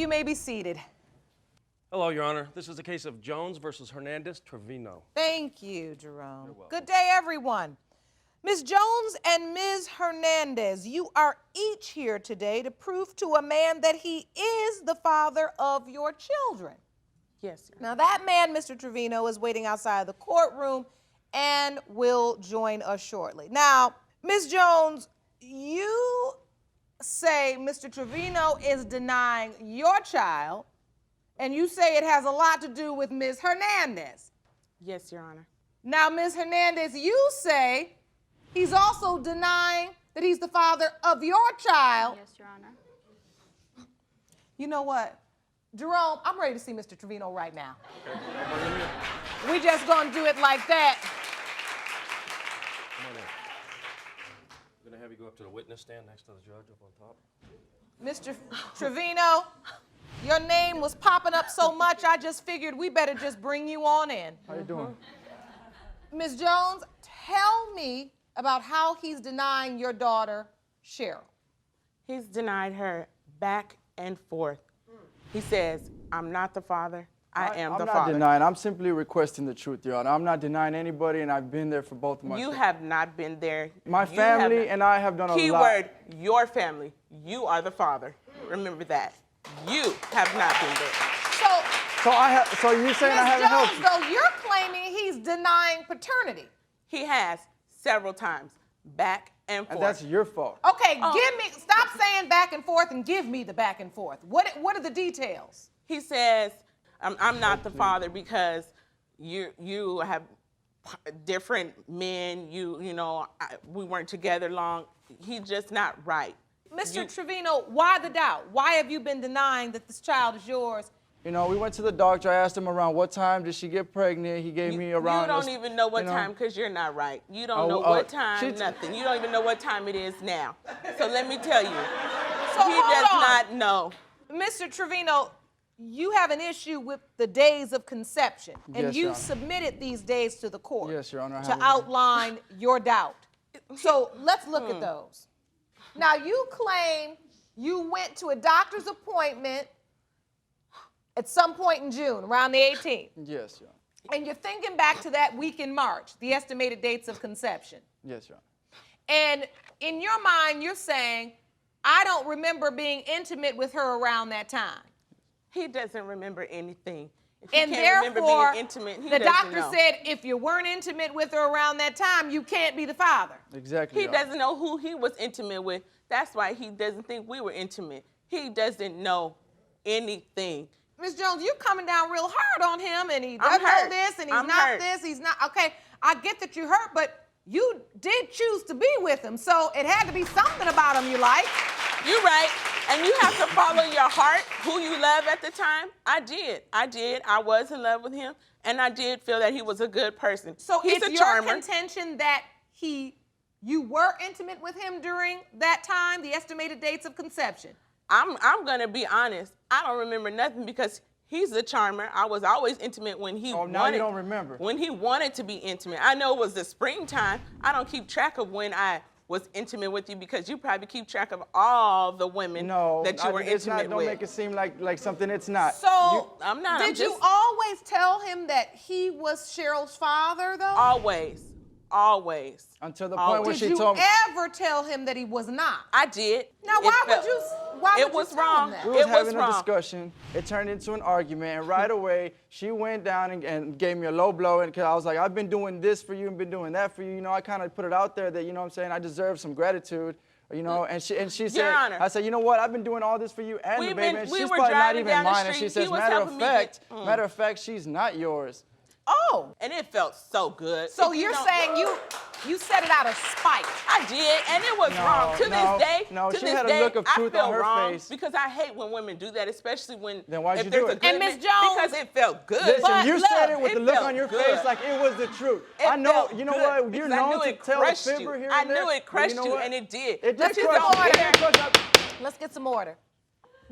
you may be seated. Hello, Your Honor. This is the case of Jones versus Hernandez, Trevino. Thank you, Jerome. You're welcome. Good day, everyone. Ms. Jones and Ms. Hernandez, you are each here today to prove to a man that he is the father of your children. Yes, sir. Now, that man, Mr. Trevino, is waiting outside the courtroom and will join us shortly. Now, Ms. Jones, you say Mr. Trevino is denying your child, and you say it has a lot to do with Ms. Hernandez. Yes, Your Honor. Now, Ms. Hernandez, you say he's also denying that he's the father of your child. Yes, Your Honor. You know what? Jerome, I'm ready to see Mr. Trevino right now. Okay. Come on in here. We just gonna do it like that. Come on in. I'm gonna have you go up to the witness stand next to the judge up on top. Mr. Trevino, your name was popping up so much, I just figured we better just bring you on in. How you doing? Ms. Jones, tell me about how he's denying your daughter, Cheryl. He's denied her back and forth. He says, I'm not the father. I am the I'm father. not denying. I'm simply requesting the truth, Your Honor. I'm not denying anybody, and I've been there for both of my You children. have not been there. My You family have not. and I have done a lot. Keyword, your family. You are the father. Remember that. You have not been there. So you're saying I Ms. haven't helped Jones, you? though, you're claiming he's denying paternity. He has several times, back and forth. And that's your fault. Okay, stop saying back and forth and give me the back and forth. What are the details? He says, I'm not the father because you have different men. We weren't together long. He's just not right. Mr. Trevino, why the doubt? Why have you been denying that this child is yours? You know, we went to the doctor. I asked him around what time did she get pregnant. He gave me around. You don't even know what time because you're not right. You don't know what time, nothing. You don't even know what time it is now. So let me tell you, he does not know. Mr. Trevino, you have an issue with the days of conception, and Yes, you Your Honor. submitted these days to the court. Yes, Your Honor, I to have. outline your doubt. So let's look at those. Now, you claim you went to a doctor's appointment at some point in June, around the 18th. Yes, Your Honor. And you're thinking back to that week in March, the estimated dates of conception. Yes, Your Honor. And in your mind, you're saying, I don't remember being intimate with her around that time. He doesn't remember anything. If he And can't remember therefore, being intimate, he the doesn't doctor know. said if you weren't intimate with her around that time, you can't be the father. Exactly. He Your Honor. doesn't know who he was intimate with. That's why he doesn't think we were intimate. He doesn't know anything. Ms. Jones, you're coming down real hard on him, and he doesn't know hurt. this, and he's I'm not hurt. this, he's not. Okay, I get that you're hurt, but you did choose to be with him, so it had to be something about him you like. You're right. And you have to follow your heart, who you love at the time. I did. I was in love with him, and I did feel that he was a good person. So he's it's a your charmer. contention that you were intimate with him during that time, the estimated dates of conception? I'm gonna be honest. I don't remember nothing because he's a charmer. I was always intimate when he now wanted. you don't remember. When he wanted to be intimate. I know it was the springtime. I don't keep track of when I was intimate with you because you probably keep track of all the women that you were it's not. intimate Don't with. make it seem like something it's not. So I'm not. Did you always tell him that he was Cheryl's father, though? Always. Until the point when Did she you told me. ever tell him that he was not? I did. Now, why would you It was tell wrong. him that? We was It was having a wrong. discussion. It turned into an argument, and right away she went down and gave me a low blow. And cause I was like, I've been doing this for you and been doing that for you. You know, I kind of put it out there that you know what I'm saying I deserve some gratitude. You know, and she said, Honor. I said, you know what? I've been doing all this for you and the baby, and we she's were probably not driving even down the mine. And she street. He says, was matter helping of me get- fact, she's not yours. Oh. And it felt so good. So If you you're don't- saying you said it out of spite? I did, and it was wrong. To this day, no, to she this had a day, look of truth I feel on her wrong face. because I hate when women do that, especially when Then why'd if you there's do a it? good And Ms. man- Jones- because it felt good. Listen, But you look, said it with the look felt on your good. face like it was the truth. It I know, felt you know good what? You're because I known knew to it tell a crushed fibber you. here I and there. knew it but crushed you, know you, what? and it did. It Let's did get crush some you. It order. did crush you. Let's get some order.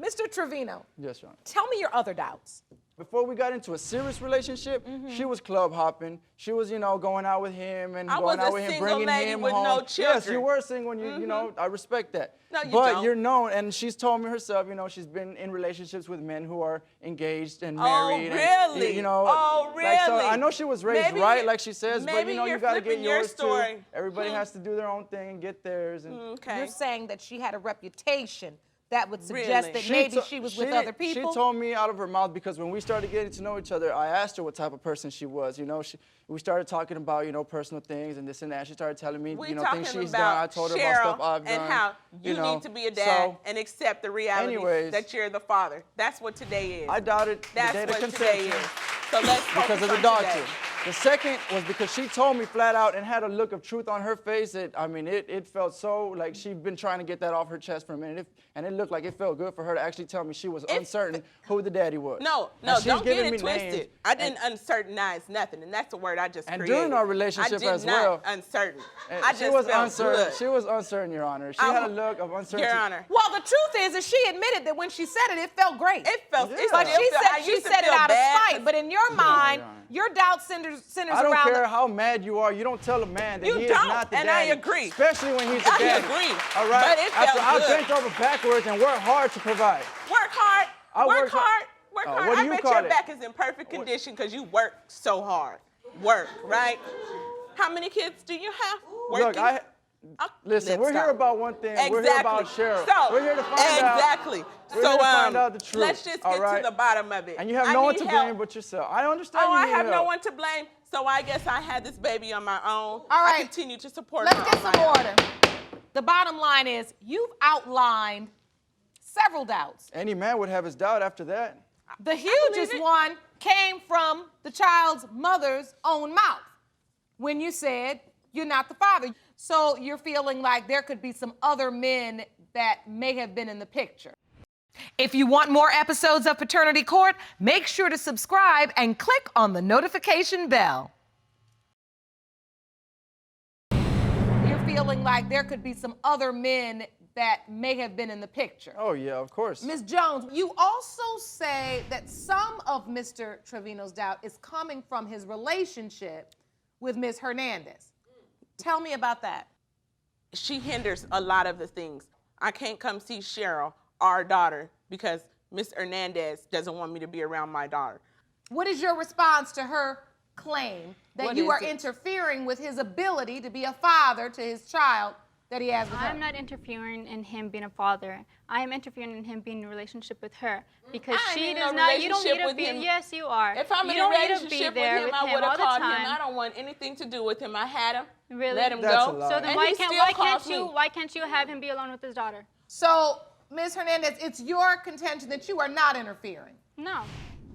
Mr. Trevino, Yes, Your Honor. tell me your other doubts. Before we got into a serious relationship, she was club hopping. She was, you know, going out with him and I going was out a with him, single bringing lady him with home. no Yes, you children. were single, and you know, I respect that. No, you but don't. you're known, and she's told me herself, you know, she's been in relationships with men who are engaged and Oh, married. really? And, you know, Oh, like, so really? I know she was raised Maybe right, you- like she says, but maybe you know, you're you got to get flipping your yours story. too. Everybody has to do their own thing and get theirs. And Okay. You're saying that she had a reputation that would suggest Really? that maybe to- she was with other people? She told me out of her mouth because when we started getting to know each other, I asked her what type of person she was. You know, we started talking about, you know, personal things and this and that. She started telling me, We you know, talking things she's about done. I told her Cheryl about stuff I've done. and how you know. need to be a dad So, and accept the reality anyways, that you're the father. That's what today is. I doubted That's the day of what conception. today is. So let's focus Because of the on doctor. today. The second was because she told me flat out and had a look of truth on her face that, I mean, it felt so like she'd been trying to get that off her chest for a minute. And it looked like it felt good for her to actually tell me she was uncertain who the daddy was. No, And she's don't get giving it me twisted. names. I didn't uncertainize nothing, and that's a word I just And created. during our relationship I as did well. not uncertain. And I she just was felt uncertain. good. She was uncertain, Your Honor. She had a look of uncertainty. Your Honor. Well, the truth is she admitted that when she said it, it felt great. It felt. Yeah. It But still she felt- I said she used to said it feel out of bad spite. 'cause But in your mind, Your Honor. your doubt centers I don't around care how mad you are. You don't tell a man that You he is don't, not the and I daddy. agree. Especially when he's the I daddy. agree, All right. but it After felt I good. bent over backwards and worked hard to provide. Work hard. I Work worked hard. hard. Work Oh, hard. what do I you bet call your it? back is in perfect condition because you work so hard. Work, right? How many kids do you have? Look, Working? listen, we're Let's here stop. about one thing. Exactly. We're here about Cheryl. So, we're here to find out. exactly. We're So here to find out the truth. let's just all get right? to the bottom of it. And you have I no one need to help. blame but yourself. I understand Oh, you I need have no help. one to blame. So I guess I had this baby on my own. All right. I continue to support Let's her get on some my own. order. The bottom line is you've outlined several doubts. Any man would have his doubt after that. The hugest it. one came from the child's mother's own mouth when you said you're not the father. So you're feeling like there could be some other men that may have been in the picture. If you want more episodes of Paternity Court, make sure to subscribe and click on the notification bell. You're feeling like there could be some other men that may have been in the picture. Oh, yeah, of course. Ms. Jones, you also say that some of Mr. Trevino's doubt is coming from his relationship with Ms. Hernandez. Tell me about that. She hinders a lot of the things. I can't come see Cheryl, our daughter, because Miss Hernandez doesn't want me to be around my daughter. What is your response to her claim that What you is are it? interfering with his ability to be a father to his child that he has with her? I'm not interfering in him being a father. I am interfering in him being in a relationship with her because I ain't she in does no not. You don't need relationship to with be. him. Yes, you are. If I'm you in a don't need to relationship be with there him, I would all have the called him. time. I don't want anything to do with him. I had him. Really? Let him That's a go. lie. So then And why he can't still calls you me. why can't you have him be alone with his daughter? So, Ms. Hernandez, it's your contention that you are not interfering. No.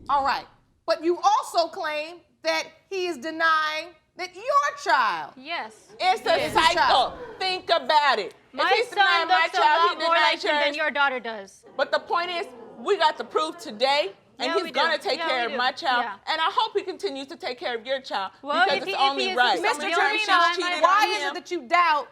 All right. But you also claim that he is denying that your child. Yes. It's a Yes. cycle. Think about it. My if he's son denying my looks a child, lot he more like denies him than yours. your daughter does. But the point is, we got the proof today, and Yeah, he's we gonna do. take Yeah, care we of do. my child. Yeah. And I hope he continues to take care of your child Well, because if it's he- if only he is right. Mr. How many Mr. times Trevino, she's cheated why on is him? it that you doubt?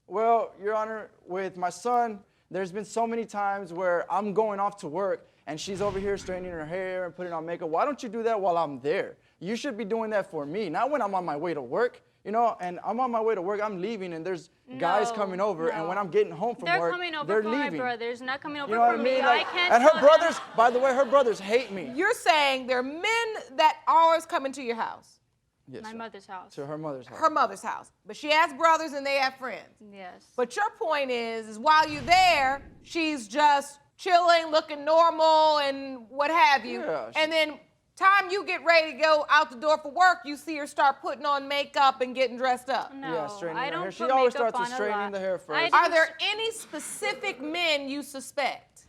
Well, Your Honor, with my son, there's been so many times where I'm going off to work and she's over here straightening her hair and putting on makeup. Why don't you do that while I'm there? You should be doing that for me, not when I'm on my way to work. You know, and I'm on my way to work, I'm leaving, and there's guys No, coming over, and when no. I'm getting home from They're work, coming over they're for leaving. my brothers, not coming over You know what for I me. mean? I Like, can't and her tell them- brothers, by the way, her brothers hate me. You're saying there are men that always come into your house, Yes, My sir. mother's house. To her mother's house. her mother's house, but she has brothers and they have friends. Yes. But your point is while you're there, she's just chilling, looking normal, and what have you. Yeah, And then time you get ready to go out the door for work, you see her start putting on makeup and getting dressed up. No, Yeah, straightening I her don't hair. She put always makeup starts with on a straightening lot. the hair I first. Are don't- there any specific men you suspect?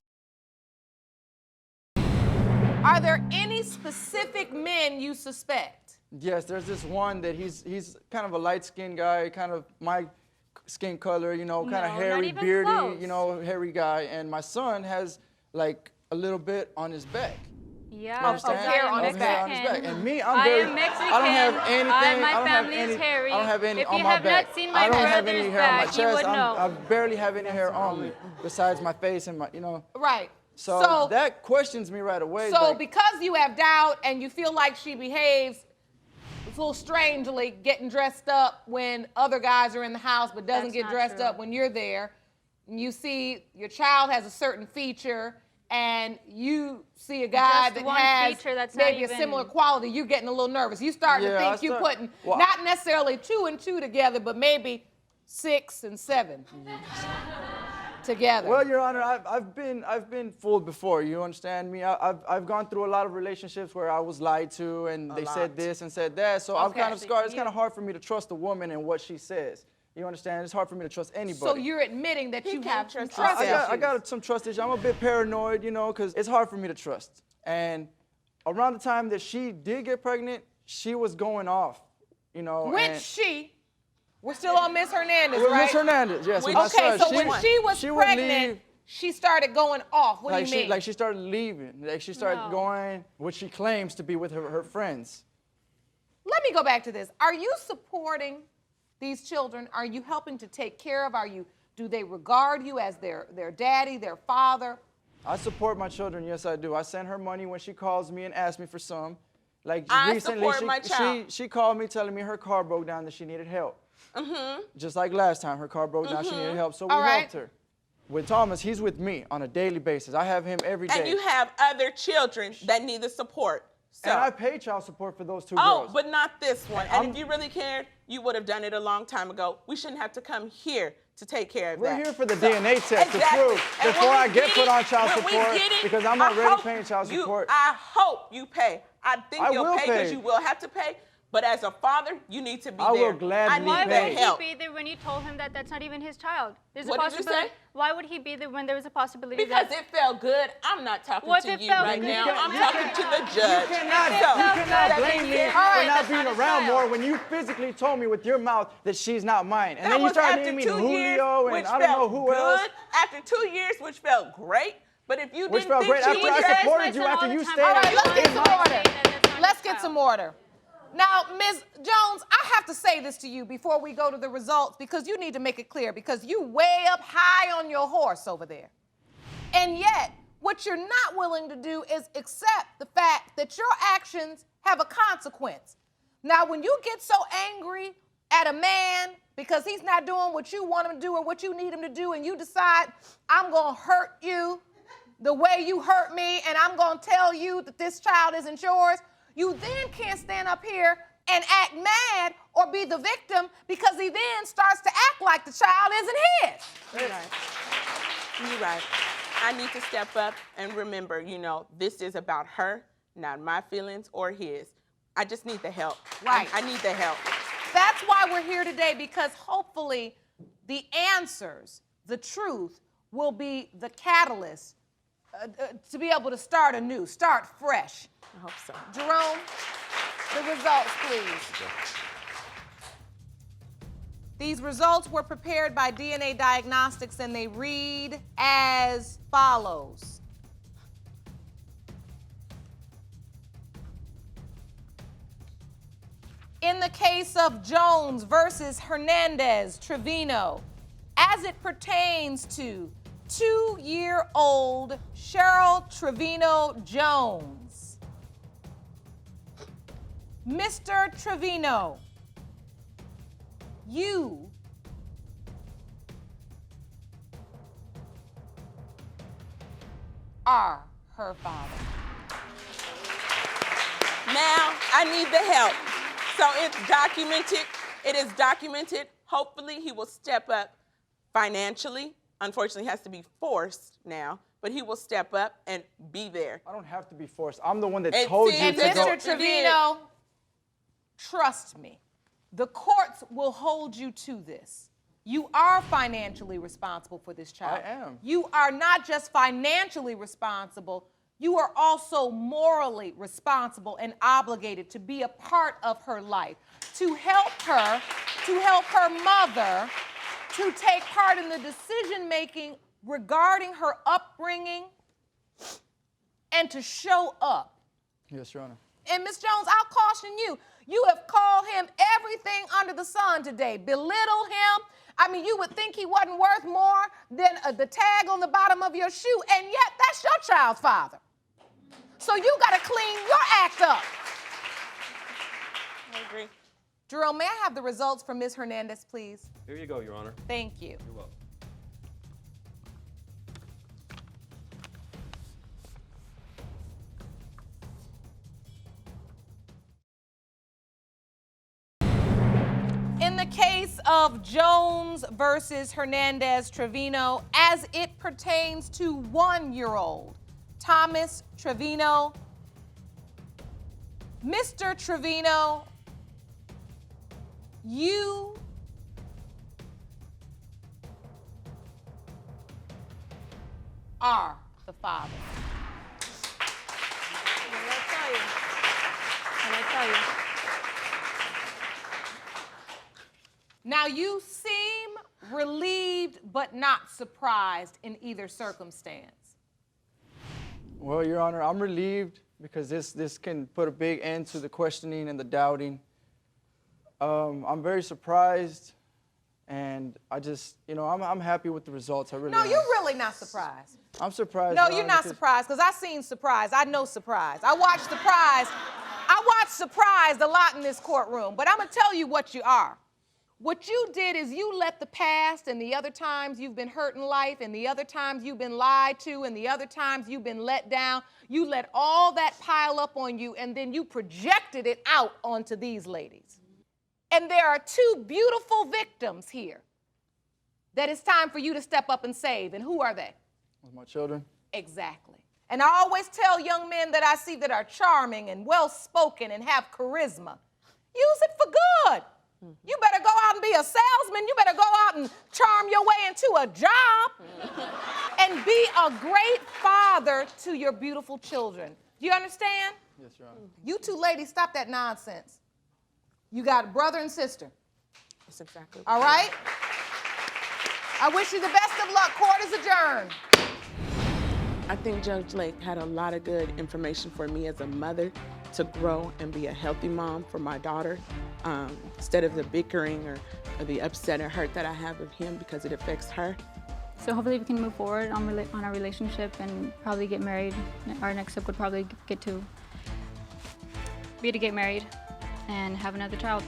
Are there any specific men you suspect? Yes, there's this one that he's kind of a light-skinned guy, kind of my skin color, you know, kind of No, not hairy, even beardy, close. you know, hairy guy. And my son has like a little bit on his back. Yeah, Of because hair I am on his Of hair on his Mexican. back. And me, I'm I very, am Mexican. I don't have anything. My I don't have family any, is hairy. I don't have any If on you my have back. not seen my I don't have any brother's hair on my back, you chest. would know. I barely have any hair on me besides my face and my, you know. Right. So that questions me right away. So like, because you have doubt and you feel like she behaves a little strangely, getting dressed up when other guys are in the house, but doesn't That's get not dressed true. up when you're there, and you see your child has a certain feature, and you see a guy Just that one has feature that's not maybe a even- similar quality, you're getting a little nervous. You starting to Yeah, think you I start- putting well, not necessarily 2 and 2 together, but maybe 6 and 7 together. Well, Your Honor, I've been fooled before. You understand me? I've gone through a lot of relationships where I was lied to, and they said lot. this and said that. So I'm Okay. kind of scarred. It's kind of hard for me to trust a woman and what she says. You understand? It's hard for me to trust anybody. So you're admitting that you can't have some trust trust himself. I issues. got some trust issues. I'm a bit paranoid, you know, because it's hard for me to trust. And around the time that she did get pregnant, she was going off, you know. Which and she? We're still on Miss Hernandez, With right? Miss Hernandez, yes. with Which- my Okay, son. so when she was would pregnant, leave, she started going off. What like do you mean? she started leaving. Like she started No. going, what she claims to be with her friends. Let me go back to this. Are you supporting these children? Are you helping to take care of? Do they regard you as their daddy, their father? I support my children, yes I do. I send her money when she calls me and asks me for some. Like I recently, support my child. she called me telling me her car broke down, that she needed help. Just like last time, her car broke down, she needed help, so we All right. helped her. With Thomas, he's with me on a daily basis. I have him every day. And you have other children that need the support. So, And I pay child support for those 2 oh, girls. but not this one. And I'm- if you really cared, you would have done it a long time ago. We shouldn't have to come here to take care of We're that. here for the DNA test to Exactly. prove And before when I we get put it- on child when we support, get it, because I'm I already hope paying child you- support. I hope you pay. I think I you'll will pay because pay. you will have to pay. But as a father, you need to be I will there. gladly I need Why pay. the would he help. be there when you told him that that's not even his child? There's What a did you possibility. say? Why would he be there when there was a possibility Because that? it felt good. I'm not talking What to if you it felt right good? now. I'm You talking can't- to the judge. You cannot that blame being me said- for Alright, not that's being not his around child. more when you physically told me with your mouth that she's not mine. And That then you was started after naming 2 Julio years, and which I don't know felt who good. else. After 2 years, which felt great. But if you Which didn't felt think great she after was I dead, supported you, after you stayed All at right, let's get in some my- order. Let's get some order. Now, Ms. Jones, I have to say this to you before we go to the results, because you need to make it clear, because you way up high on your horse over there. And yet, what you're not willing to do is accept the fact that your actions have a consequence. Now, when you get so angry at a man because he's not doing what you want him to do or what you need him to do, and you decide, I'm going to hurt you the way you hurt me, and I'm going to tell you that this child isn't yours, you then can't stand up here and act mad or be the victim, because he then starts to act like the child isn't his. You're right. You're right. I need to step up and remember, this is about her, not my feelings or his. I just need the help. Right. I need the help. That's why we're here today, because hopefully the answers, the truth, will be the catalyst to be able to start anew, start fresh. I hope so. Jerome, the results, please. These results were prepared by DNA Diagnostics, and they read as follows. In the case of Jones versus Hernandez, Trevino, as it pertains to 2-year-old Cheryl Trevino Jones, Mr. Trevino, you are her father. Now, I need the help. So it's documented. It is documented. Hopefully, he will step up financially. Unfortunately, he has to be forced now, but he will step up and be there. I don't have to be forced. I'm the one that And told see, you And to Mr. go. Mr. Trevino, trust me, the courts will hold you to this. You are financially responsible for this child. I am. You are not just financially responsible, you are also morally responsible and obligated to be a part of her life, to help her mother, to take part in the decision making regarding her upbringing, and to show up. Yes, Your Honor. And Ms. Jones, I'll caution you. You have called him everything under the sun today. Belittle him, I mean, you would think he wasn't worth more than the tag on the bottom of your shoe, and yet that's your child's father. So you got to clean your act up. I agree. Jerome, may I have the results from Ms. Hernandez, please? Here you go, Your Honor. Thank you. You're welcome. In the case of Jones versus Hernandez Trevino, as it pertains to 1-year-old Thomas Trevino, Mr. Trevino, you are the father. What did I tell you? What did I tell you? Now, you seem relieved but not surprised in either circumstance. Well, Your Honor, I'm relieved because this can put a big end to the questioning and the doubting. I'm very surprised, and I just, I'm happy with the results. I really No, am. you're really not surprised. I'm surprised. No, Your you're Honor, not because- surprised, because I seen Surprise. I know Surprise. I watched Surprise a lot in this courtroom, but I'm going to tell you what you are. What you did is you let the past and the other times you've been hurt in life and the other times you've been lied to and the other times you've been let down, you let all that pile up on you and then you projected it out onto these ladies. And there are 2 beautiful victims here that it's time for you to step up and save. And who are they? With my children. Exactly. And I always tell young men that I see that are charming and well-spoken and have charisma, use it for good. You better go out and be a salesman. You better go out and charm your way into a job and be a great father to your beautiful children. Do you understand? Yes, Your Honor. You 2 ladies, stop that nonsense. You got a brother and sister. That's exactly. All right? I wish you the best of luck. Court is adjourned. I think Judge Lake had a lot of good information for me as a mother to grow and be a healthy mom for my daughter, instead of the bickering or the upset or hurt that I have with him because it affects her. So hopefully we can move forward on our relationship and probably get married. Our next step would probably be to get married and have another child.